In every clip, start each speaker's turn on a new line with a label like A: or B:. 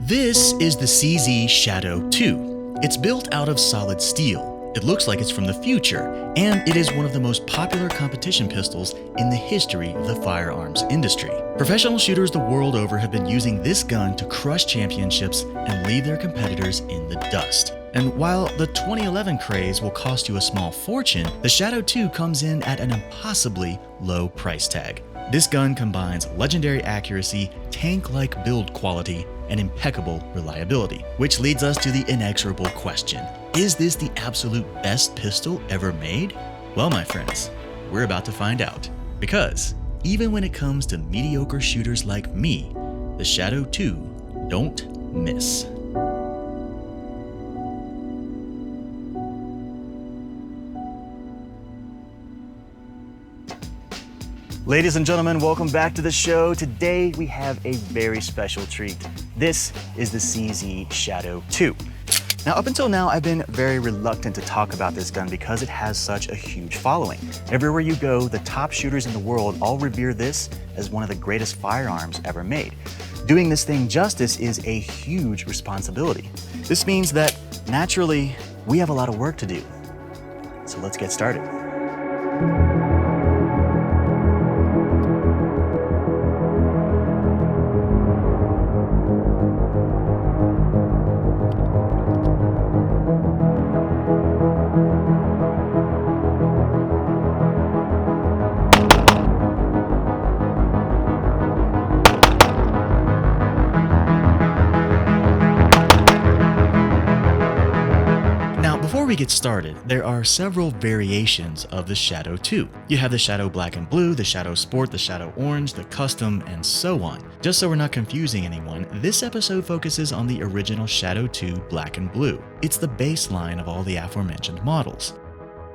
A: This is the CZ Shadow 2. It's built out of solid steel. It looks like it's from the future, and it is one of the most popular competition pistols in the history of the firearms industry. Professional shooters the world over have been using this gun to crush championships and leave their competitors in the dust. And while the 2011 craze will cost you a small fortune, the Shadow 2 comes in at an impossibly low price tag. This gun combines legendary accuracy, tank-like build quality, and impeccable reliability. Which leads us to the inexorable question: is this the absolute best pistol ever made? Well, my friends, we're about to find out. Because even when it comes to mediocre shooters like me, the Shadow 2 don't miss. Ladies and gentlemen, welcome back to the show. Today we have a very special treat. This is the CZ Shadow 2. Now, up until now, I've been very reluctant to talk about this gun because it has such a huge following. Everywhere you go, the top shooters in the world all revere this as one of the greatest firearms ever made. Doing this thing justice is a huge responsibility. This means that, naturally, we have a lot of work to do. So let's get started. Before we get started, there are several variations of the Shadow 2. You have the Shadow Black and Blue, the Shadow Sport, the Shadow Orange, the Custom, and so on. Just so we're not confusing anyone, this episode focuses on the original Shadow 2 Black and Blue. It's the baseline of all the aforementioned models.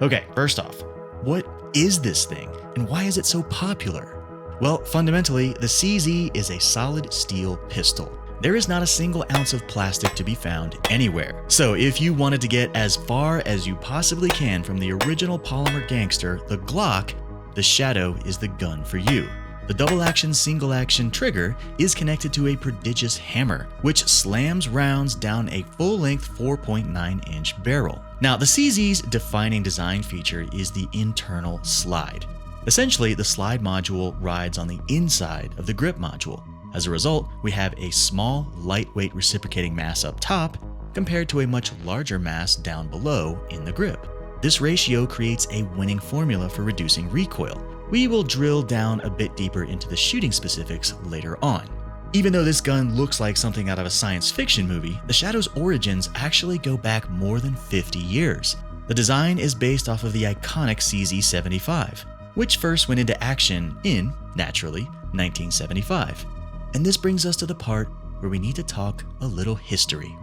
A: Okay, first off, what is this thing, and why is it so popular? Well, fundamentally, the CZ is a solid steel pistol. There is not a single ounce of plastic to be found anywhere. So if you wanted to get as far as you possibly can from the original polymer gangster, the Glock, the Shadow is the gun for you. The double-action, single-action trigger is connected to a prodigious hammer, which slams rounds down a full-length 4.9-inch barrel. Now, the CZ's defining design feature is the internal slide. Essentially, the slide module rides on the inside of the grip module. As a result, we have a small, lightweight reciprocating mass up top compared to a much larger mass down below in the grip. This ratio creates a winning formula for reducing recoil. We will drill down a bit deeper into the shooting specifics later on. Even though this gun looks like something out of a science fiction movie, the Shadow's origins actually go back more than 50 years. The design is based off of the iconic CZ75, which first went into action in, naturally, 1975. And this brings us to the part where we need to talk a little history.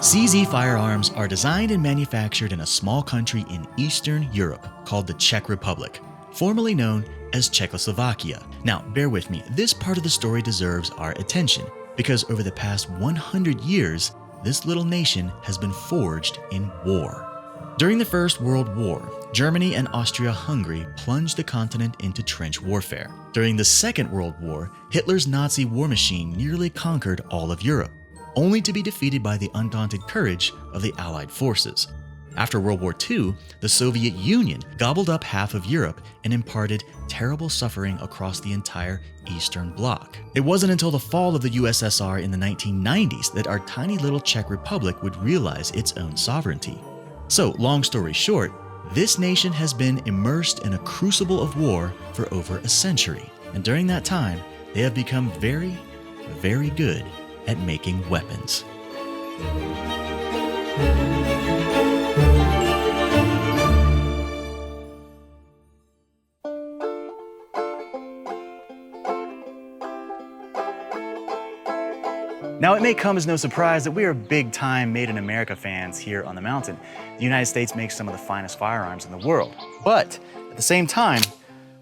A: CZ firearms are designed and manufactured in a small country in Eastern Europe called the Czech Republic, formerly known as Czechoslovakia. Now, bear with me, this part of the story deserves our attention because over the past 100 years, this little nation has been forged in war. During the First World War, Germany and Austria-Hungary plunged the continent into trench warfare. During the Second World War, Hitler's Nazi war machine nearly conquered all of Europe, only to be defeated by the undaunted courage of the Allied forces. After World War II, the Soviet Union gobbled up half of Europe and imparted terrible suffering across the entire Eastern Bloc. It wasn't until the fall of the USSR in the 1990s that our tiny little Czech Republic would realize its own sovereignty. So, long story short, this nation has been immersed in a crucible of war for over a century, and during that time, they have become very, very good at making weapons. Now, it may come as no surprise that we are big-time Made in America fans here on the mountain. The United States makes some of the finest firearms in the world. But at the same time,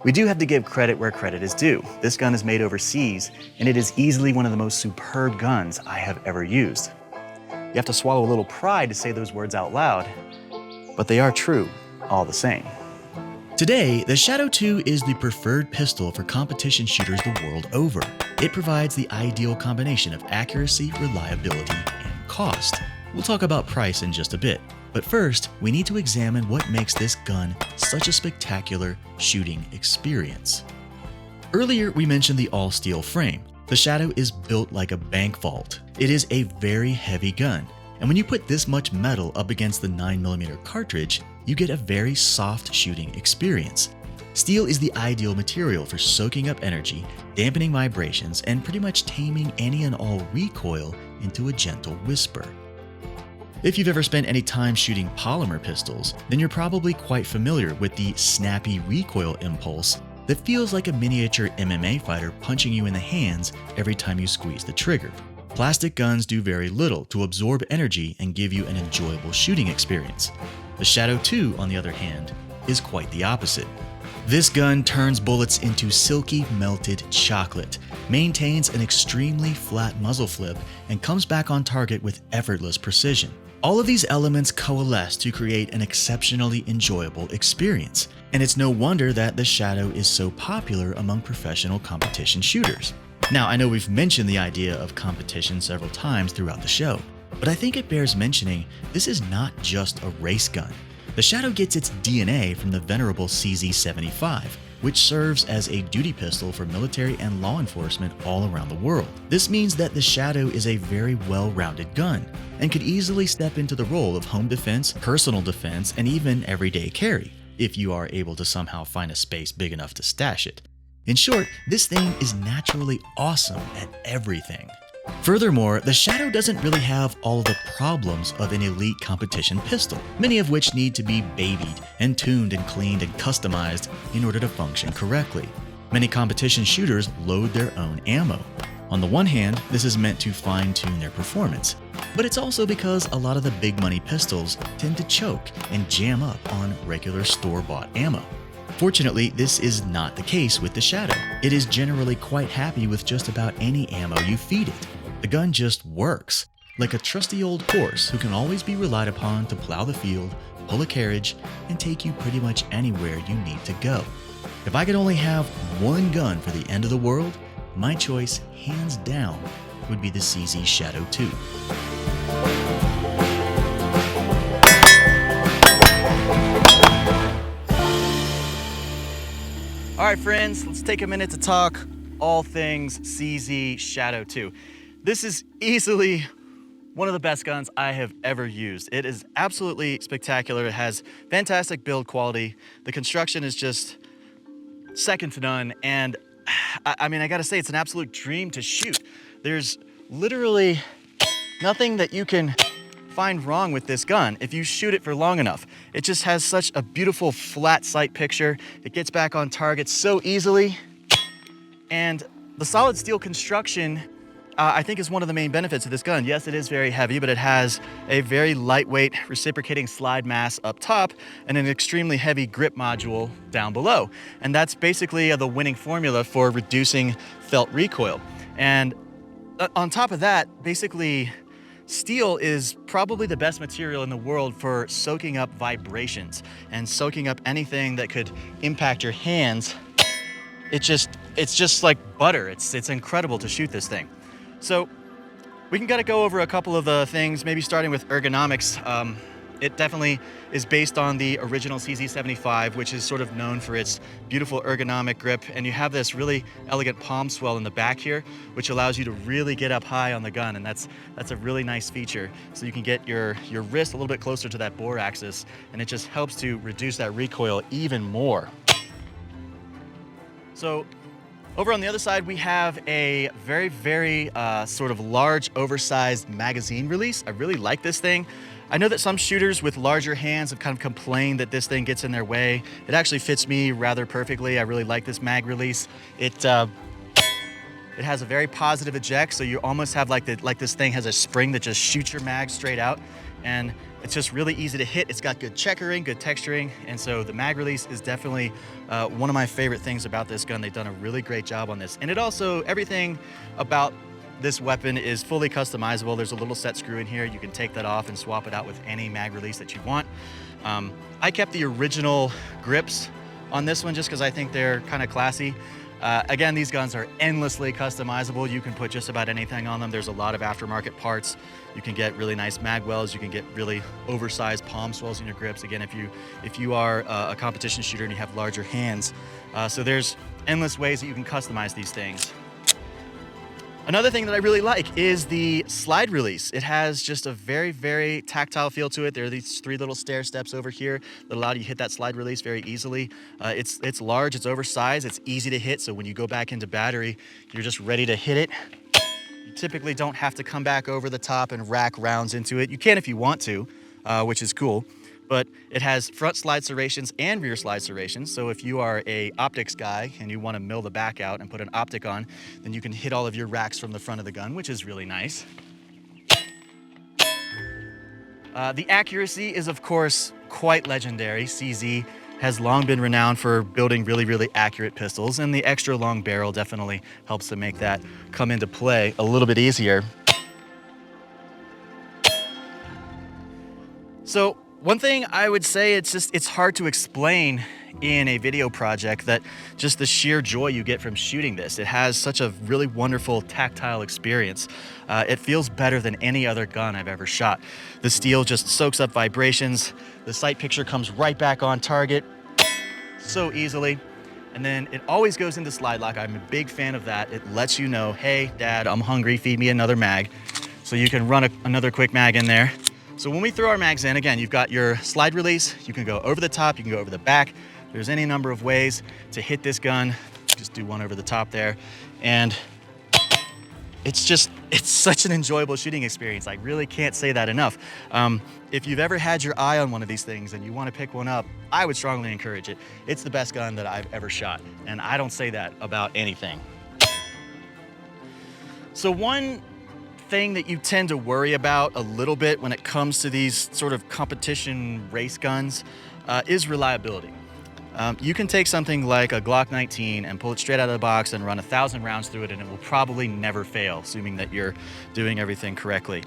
A: we do have to give credit where credit is due. This gun is made overseas, and it is easily one of the most superb guns I have ever used. You have to swallow a little pride to say those words out loud, but they are true all the same. Today, the Shadow 2 is the preferred pistol for competition shooters the world over. It provides the ideal combination of accuracy, reliability, and cost. We'll talk about price in just a bit, but first, we need to examine what makes this gun such a spectacular shooting experience. Earlier, we mentioned the all-steel frame. The Shadow is built like a bank vault. It is a very heavy gun, and when you put this much metal up against the 9mm cartridge, you get a very soft shooting experience. Steel is the ideal material for soaking up energy, dampening vibrations, and pretty much taming any and all recoil into a gentle whisper. If you've ever spent any time shooting polymer pistols, then you're probably quite familiar with the snappy recoil impulse that feels like a miniature MMA fighter punching you in the hands every time you squeeze the trigger. Plastic guns do very little to absorb energy and give you an enjoyable shooting experience. The Shadow 2, on the other hand, is quite the opposite. This gun turns bullets into silky melted chocolate, maintains an extremely flat muzzle flip, and comes back on target with effortless precision. All of these elements coalesce to create an exceptionally enjoyable experience, and it's no wonder that the Shadow is so popular among professional competition shooters. Now, I know we've mentioned the idea of competition several times throughout the show, but I think it bears mentioning this is not just a race gun. The Shadow gets its DNA from the venerable CZ75, which serves as a duty pistol for military and law enforcement all around the world. This means that the Shadow is a very well-rounded gun and could easily step into the role of home defense, personal defense, and even everyday carry, if you are able to somehow find a space big enough to stash it. In short, this thing is naturally awesome at everything. Furthermore, the Shadow doesn't really have all the problems of an elite competition pistol, many of which need to be babied and tuned and cleaned and customized in order to function correctly. Many competition shooters load their own ammo. On the one hand, this is meant to fine-tune their performance, but it's also because a lot of the big money pistols tend to choke and jam up on regular store-bought ammo. Fortunately, this is not the case with the Shadow. It is generally quite happy with just about any ammo you feed it. The gun just works, like a trusty old horse who can always be relied upon to plow the field, pull a carriage, and take you pretty much anywhere you need to go. If I could only have one gun for the end of the world, my choice, hands down, would be the CZ Shadow 2. All right, friends, let's take a minute to talk all things CZ Shadow 2. This is easily one of the best guns I have ever used. It is absolutely spectacular. It has fantastic build quality. The construction is just second to none. And I mean, I gotta say, it's an absolute dream to shoot. There's literally nothing that you can find wrong with this gun if you shoot it for long enough. It just has such a beautiful flat sight picture. It gets back on target so easily. And the solid steel construction, I think, is one of the main benefits of this gun. Yes, it is very heavy, but it has a very lightweight reciprocating slide mass up top and an extremely heavy grip module down below. And that's basically the winning formula for reducing felt recoil. And on top of that, basically, steel is probably the best material in the world for soaking up vibrations and soaking up anything that could impact your hands. It's just like butter. It's incredible to shoot this thing. So we can kind of go over a couple of the things, maybe starting with ergonomics. It definitely is based on the original CZ75, which is sort of known for its beautiful ergonomic grip. And you have this really elegant palm swell in the back here, which allows you to really get up high on the gun. And that's a really nice feature. So you can get your wrist a little bit closer to that bore axis, and it just helps to reduce that recoil even more. So over on the other side, we have a very, very sort of large, oversized magazine release. I really like this thing. I know that some shooters with larger hands have kind of complained that this thing gets in their way. It actually fits me rather perfectly. I really like this mag release. It has a very positive eject, so you almost have like this thing has a spring that just shoots your mag straight out, and it's just really easy to hit. It's got good checkering, good texturing, and so the mag release is definitely one of my favorite things about this gun. They've done a really great job on this, and it also, everything about this weapon is fully customizable. There's a little set screw in here. You can take that off and swap it out with any mag release that you want. I kept the original grips on this one just because I think they're kind of classy. Again, these guns are endlessly customizable. You can put just about anything on them. There's a lot of aftermarket parts. You can get really nice mag wells. You can get really oversized palm swells in your grips. Again, if you are a competition shooter and you have larger hands. So there's endless ways that you can customize these things. Another thing that I really like is the slide release. It has just a very, very tactile feel to it. There are these 3 little stair steps over here that allow you to hit that slide release very easily. It's large, it's oversized, it's easy to hit, so when you go back into battery, you're just ready to hit it. You typically don't have to come back over the top and rack rounds into it. You can if you want to, which is cool. But it has front slide serrations and rear slide serrations. So if you are a optics guy and you want to mill the back out and put an optic on, then you can hit all of your racks from the front of the gun, which is really nice. The accuracy is, of course, quite legendary. CZ has long been renowned for building really, really accurate pistols, and the extra long barrel definitely helps to make that come into play a little bit easier. So one thing I would say, it's hard to explain in a video project, that just the sheer joy you get from shooting this. It has such a really wonderful tactile experience. It feels better than any other gun I've ever shot. The steel just soaks up vibrations. The sight picture comes right back on target so easily. And then it always goes into slide lock. I'm a big fan of that. It lets you know, hey, Dad, I'm hungry, feed me another mag. So you can run another quick mag in there. So when we throw our mags in, again, you've got your slide release. You can go over the top, you can go over the back. There's any number of ways to hit this gun. Just do one over the top there. And it's such an enjoyable shooting experience. I really can't say that enough. If you've ever had your eye on one of these things and you want to pick one up, I would strongly encourage it. It's the best gun that I've ever shot. And I don't say that about anything. So one thing that you tend to worry about a little bit when it comes to these sort of competition race guns is reliability. You can take something like a Glock 19 and pull it straight out of the box and run 1,000 rounds through it, and it will probably never fail, assuming that you're doing everything correctly.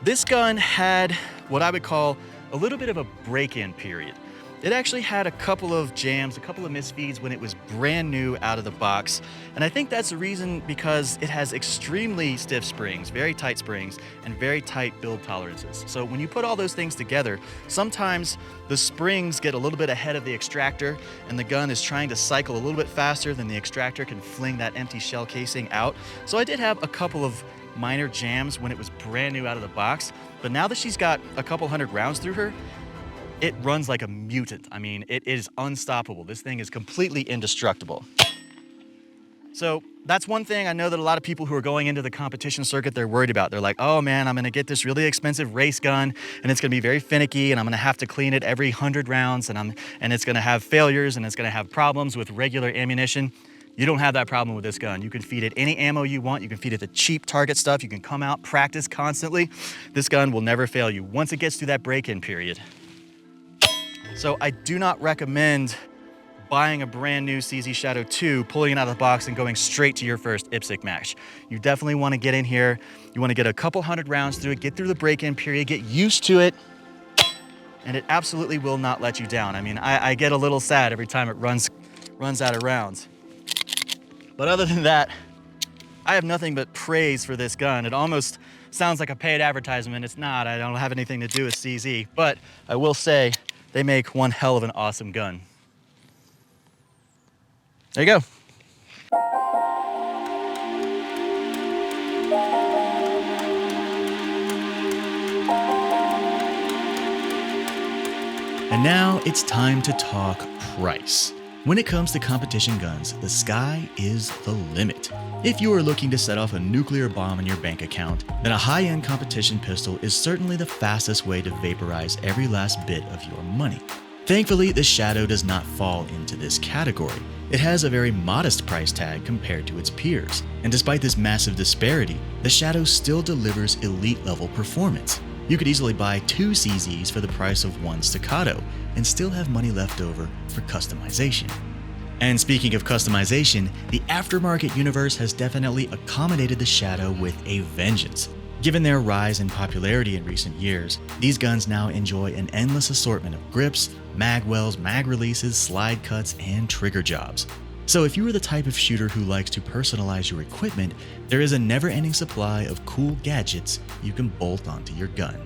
A: This gun had what I would call a little bit of a break-in period. It actually had a couple of jams, a couple of misfeeds when it was brand new out of the box. And I think that's the reason, because it has extremely stiff springs, very tight springs, and very tight build tolerances. So when you put all those things together, sometimes the springs get a little bit ahead of the extractor, and the gun is trying to cycle a little bit faster than the extractor can fling that empty shell casing out. So I did have a couple of minor jams when it was brand new out of the box, but now that she's got a couple hundred rounds through her, it runs like a mutant. I mean, it is unstoppable. This thing is completely indestructible. So that's one thing I know that a lot of people who are going into the competition circuit, they're worried about. They're like, oh man, I'm gonna get this really expensive race gun and it's gonna be very finicky and I'm gonna have to clean it every 100 rounds and it's gonna have failures and it's gonna have problems with regular ammunition. You don't have that problem with this gun. You can feed it any ammo you want. You can feed it the cheap target stuff. You can come out, practice constantly. This gun will never fail you once it gets through that break-in period. So I do not recommend buying a brand new CZ Shadow 2, pulling it out of the box and going straight to your first IPSC match. You definitely want to get in here. You want to get a couple hundred rounds through it, get through the break-in period, get used to it, and it absolutely will not let you down. I mean, I get a little sad every time it runs out of rounds. But other than that, I have nothing but praise for this gun. It almost sounds like a paid advertisement. It's not. I don't have anything to do with CZ, but I will say, they make one hell of an awesome gun. There you go.
B: And now it's time to talk price. When it comes to competition guns, the sky is the limit. If you are looking to set off a nuclear bomb in your bank account, then a high-end competition pistol is certainly the fastest way to vaporize every last bit of your money.
A: Thankfully, the Shadow does not fall into this category. It has a very modest price tag compared to its peers, and despite this massive disparity, the Shadow still delivers elite level performance. You could easily buy 2 CZs for the price of 1 Staccato, and still have money left over for customization. And speaking of customization, the aftermarket universe has definitely accommodated the Shadow with a vengeance. Given their rise in popularity in recent years, these guns now enjoy an endless assortment of grips, mag wells, mag releases, slide cuts, and trigger jobs. So if you are the type of shooter who likes to personalize your equipment, there is a never-ending supply of cool gadgets you can bolt onto your gun.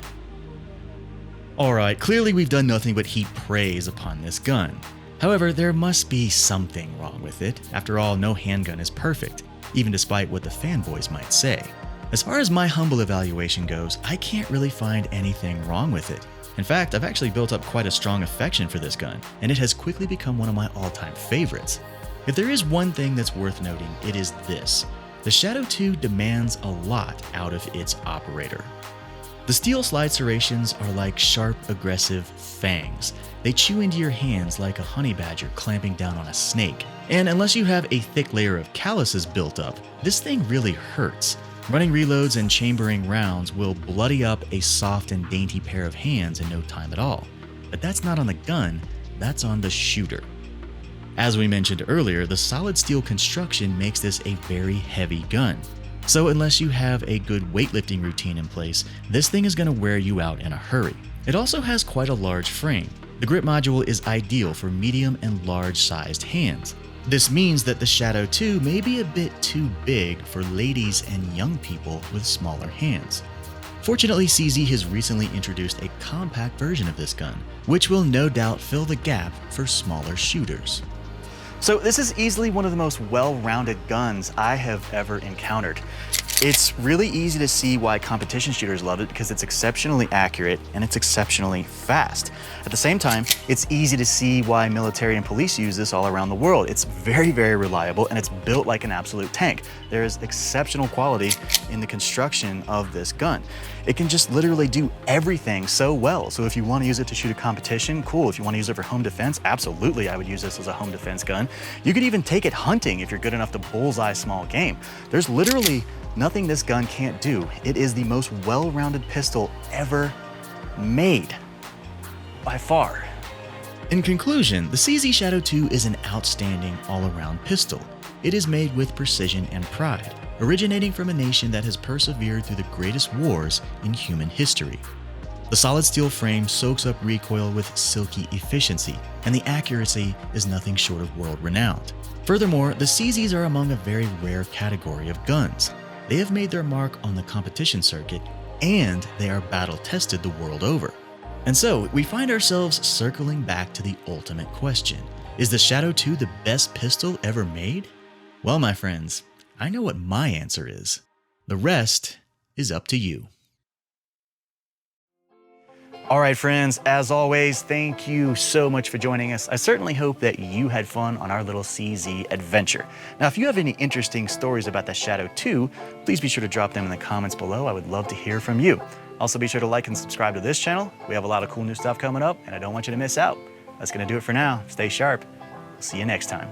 A: Alright, clearly we've done nothing but heap praise upon this gun. However, there must be something wrong with it. After all, no handgun is perfect, even despite what the fanboys might say. As far as my humble evaluation goes, I can't really find anything wrong with it. In fact, I've actually built up quite a strong affection for this gun, and it has quickly become one of my all-time favorites. If there is one thing that's worth noting, it is this. The Shadow 2 demands a lot out of its operator. The steel slide serrations are like sharp, aggressive fangs. They chew into your hands like a honey badger clamping down on a snake. And unless you have a thick layer of calluses built up, this thing really hurts. Running reloads and chambering rounds will bloody up a soft and dainty pair of hands in no time at all. But that's not on the gun, that's on the shooter. As we mentioned earlier, the solid steel construction makes this a very heavy gun. So unless you have a good weightlifting routine in place, this thing is going to wear you out in a hurry. It also has quite a large frame. The grip module is ideal for medium and large sized hands. This means that the Shadow 2 may be a bit too big for ladies and young people with smaller hands. Fortunately, CZ has recently introduced a compact version of this gun, which will no doubt fill the gap for smaller shooters. So this is easily one of the most well-rounded guns I have ever encountered. It's really easy to see why competition shooters love it because it's exceptionally accurate and it's exceptionally fast. At the same time, it's easy to see why military and police use this all around the world. It's very, very reliable and it's built like an absolute tank. There is exceptional quality in the construction of this gun. It can just literally do everything so well. So if you want to use it to shoot a competition, cool. If you want to use it for home defense, absolutely, I would use this as a home defense gun. You could even take it hunting if you're good enough to bullseye small game. There's literally nothing this gun can't do. It is the most well-rounded pistol ever made, by far. In conclusion, the CZ Shadow 2 is an outstanding all-around pistol. It is made with precision and pride, originating from a nation that has persevered through the greatest wars in human history. The solid steel frame soaks up recoil with silky efficiency, and the accuracy is nothing short of world-renowned. Furthermore, the CZs are among a very rare category of guns. They have made their mark on the competition circuit, and they are battle-tested the world over. And so, we find ourselves circling back to the ultimate question. Is the Shadow 2 the best pistol ever made? Well, my friends, I know what my answer is. The rest is up to you. All right, friends, as always, thank you so much for joining us. I certainly hope that you had fun on our little CZ adventure. Now, if you have any interesting stories about the Shadow 2, please be sure to drop them in the comments below. I would love to hear from you. Also, be sure to like and subscribe to this channel. We have a lot of cool new stuff coming up, and I don't want you to miss out. That's going to do it for now. Stay sharp. See you next time.